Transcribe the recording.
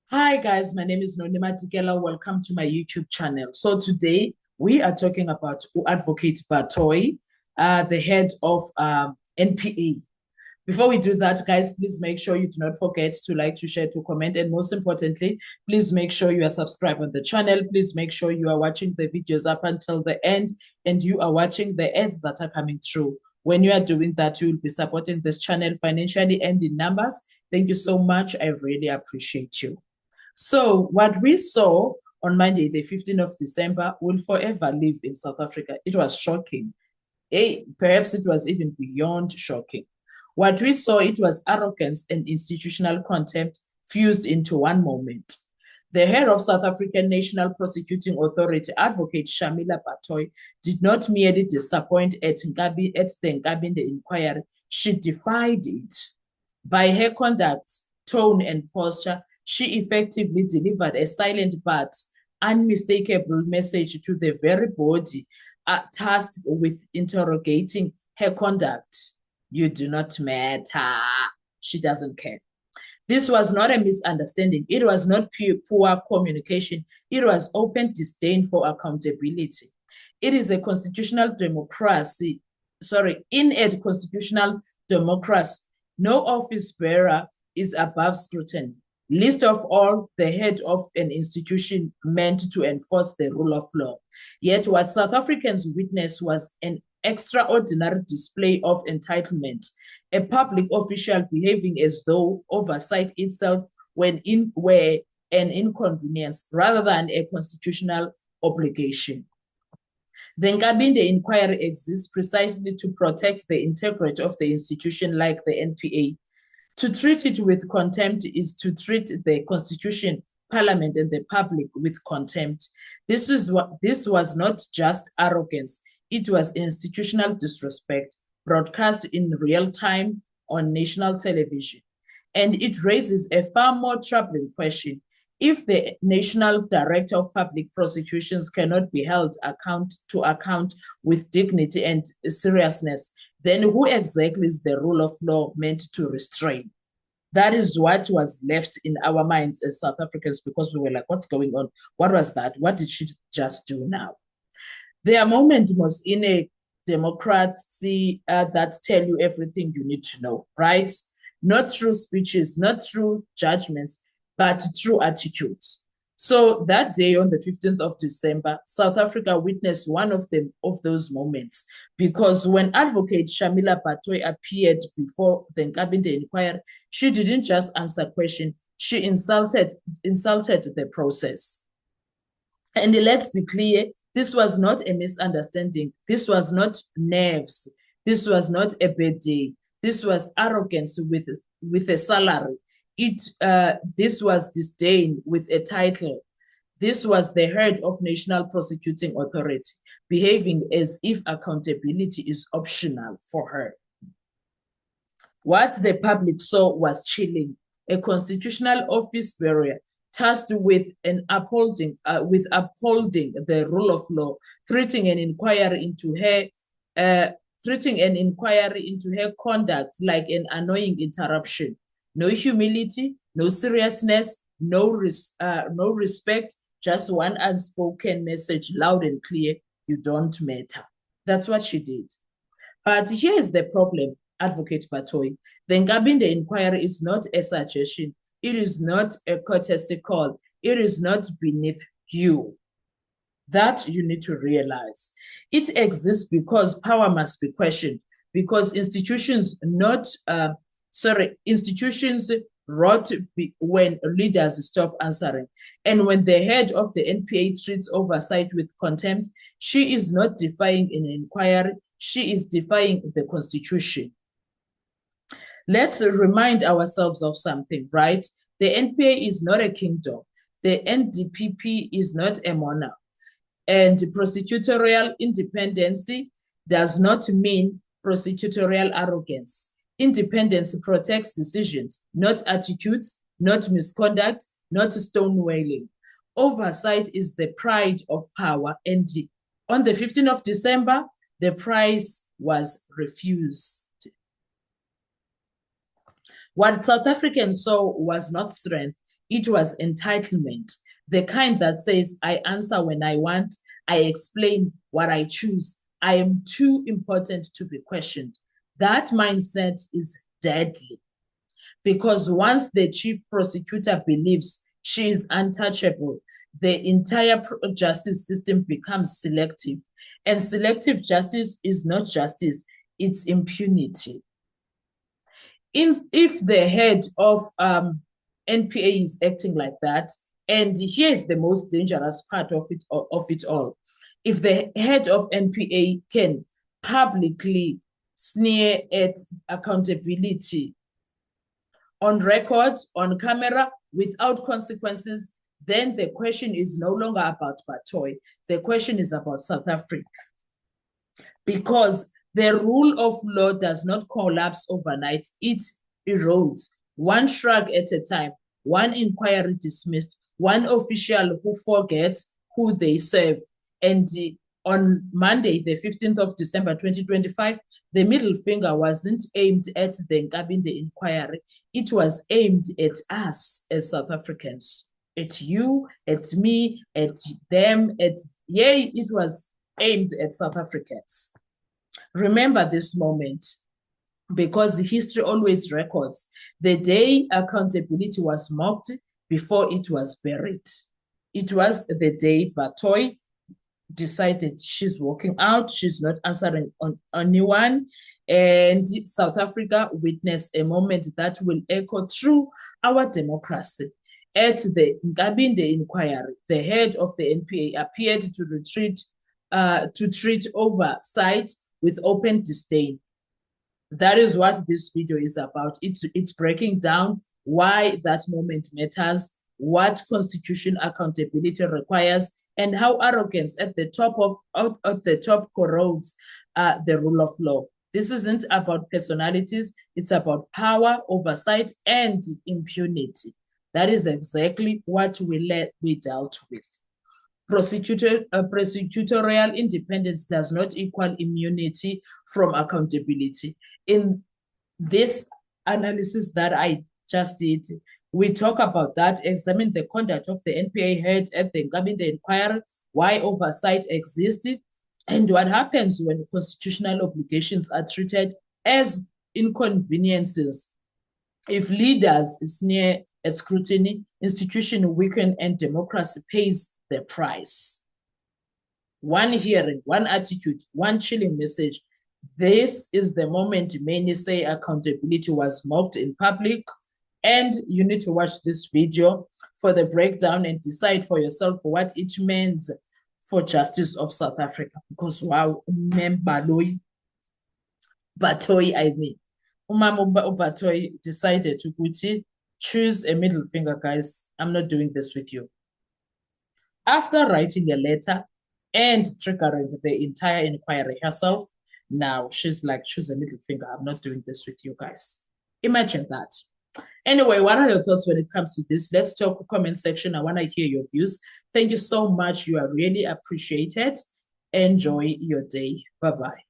Hi guys, my name is Nonima Tikela. Welcome to my YouTube channel. So today we are talking about Advocate Batoy, the head of NPA. Before we do that, guys, please make sure you do not forget to like, to share, to comment, and most importantly, please make sure you are subscribed on the channel. Please make sure you are watching the videos up until the end and you are watching the ads that are coming through. When you are doing that, you will be supporting this channel financially and in numbers. Thank you so much. I really appreciate you. So what we saw on Monday, the 15th of December, will forever live in South Africa. It was shocking. Perhaps it was even beyond shocking. What we saw, it was arrogance and institutional contempt fused into one moment. The head of South African National Prosecuting Authority, Advocate Shamila Batoy, did not merely disappoint at the Nkabinde inquiry, she defied it. By her conduct, tone, and posture, she effectively delivered a silent but unmistakable message to the very body tasked with interrogating her conduct. You do not matter. She doesn't care. This was not a misunderstanding. It was not poor communication. It was open disdain for accountability. It is a constitutional democracy. In a constitutional democracy, no office bearer is above scrutiny, least of all the head of an institution meant to enforce the rule of law. Yet what South Africans witnessed was an extraordinary display of entitlement, a public official behaving as though oversight itself were an inconvenience rather than a constitutional obligation. The Nkabinde inquiry exists precisely to protect the integrity of the institution like the NPA. To treat it with contempt is to treat the Constitution, Parliament, and the public with contempt. This was not just arrogance, it was institutional disrespect broadcast in real time on national television. And it raises a far more troubling question. If the National Director of Public Prosecutions cannot be held to account with dignity and seriousness, then who exactly is the rule of law meant to restrain? That is what was left in our minds as South Africans, because we were like, what's going on? What was that? What did she just do now? There are moments most in a democracy that tell you everything you need to know, right? Not through speeches, not through judgments, but through attitudes. So that day on the 15th of December, South Africa witnessed one of those moments, because when Advocate Shamila Batoy appeared before the Nkabinde inquiry, she didn't just answer questions, she insulted the process. And let's be clear, this was not a misunderstanding. This was not nerves. This was not a bad day. This was arrogance with a salary. This was disdain with a title. This was the head of National Prosecuting Authority, behaving as if accountability is optional for her. What the public saw was chilling. A constitutional office bearer tasked with upholding the rule of law, treating an inquiry into her conduct like an annoying interruption. No humility, no seriousness, no respect, just one unspoken message, loud and clear: you don't matter. That's what she did. But here is the problem, Advocate Batoy. The Nkabinde inquiry is not a suggestion. It is not a courtesy call. It is not beneath you. That you need to realize. It exists because power must be questioned, because institutions rot when leaders stop answering. And when the head of the NPA treats oversight with contempt, she is not defying an inquiry, she is defying the Constitution. Let's remind ourselves of something, right? The NPA is not a kingdom. The NDPP is not a monarch. And prosecutorial independence does not mean prosecutorial arrogance. Independence protects decisions, not attitudes, not misconduct, not stonewalling. Oversight is the pride of power. And on the 15th of December, the prize was refused. What South Africans saw was not strength, It was entitlement, the kind that says, I answer when I want, I explain what I choose, I am too important to be questioned. That mindset is deadly, because once the chief prosecutor believes she is untouchable, the entire justice system becomes selective. And selective justice is not justice, it's impunity. If the head of NPA is acting like that, and here's the most dangerous part of it all. If the head of NPA can publicly sneer at accountability on record, on camera, without consequences, then the question is no longer about Batoy. The question is about South Africa. Because the rule of law does not collapse overnight, it erodes one shrug at a time, one inquiry dismissed, one official who forgets who they serve. And on Monday, the 15th of December, 2025, the middle finger wasn't aimed at the Nkabinde inquiry. It was aimed at us as South Africans, at you, at me, at them, it was aimed at South Africans. Remember this moment, because history always records the day accountability was mocked before it was buried. It was the day Batoy decided she's walking out, she's not answering on anyone, and South Africa witnessed a moment that will echo through our democracy. At the Nkabinde inquiry, the head of the NPA appeared to treat oversight with open disdain. That is what this video is about. It's breaking down why that moment matters, what constitution accountability requires, and how arrogance at the top corrodes the rule of law. This isn't about personalities, it's about power, oversight, and impunity. That is exactly what we dealt with. Prosecutorial independence does not equal immunity from accountability. In this analysis that I just did, we talk about that, examine the conduct of the NPA head at the Nkabinde inquiry, why oversight existed, and what happens when constitutional obligations are treated as inconveniences. If leaders sneer at scrutiny, institution weaken, and democracy pays the price. One hearing, one attitude, one chilling message. This is the moment many say accountability was mocked in public. And you need to watch this video for the breakdown and decide for yourself what it means for justice of South Africa. Because wow, Batoy, I mean. Umama Batoy decided to choose a middle finger, guys. I'm not doing this with you. After writing a letter and triggering the entire inquiry herself, now she's like, choose a middle finger. I'm not doing this with you guys. Imagine that. Anyway, what are your thoughts when it comes to this? Let's talk comment section. I want to hear your views. Thank you so much. You are really appreciated. Enjoy your day. Bye-bye.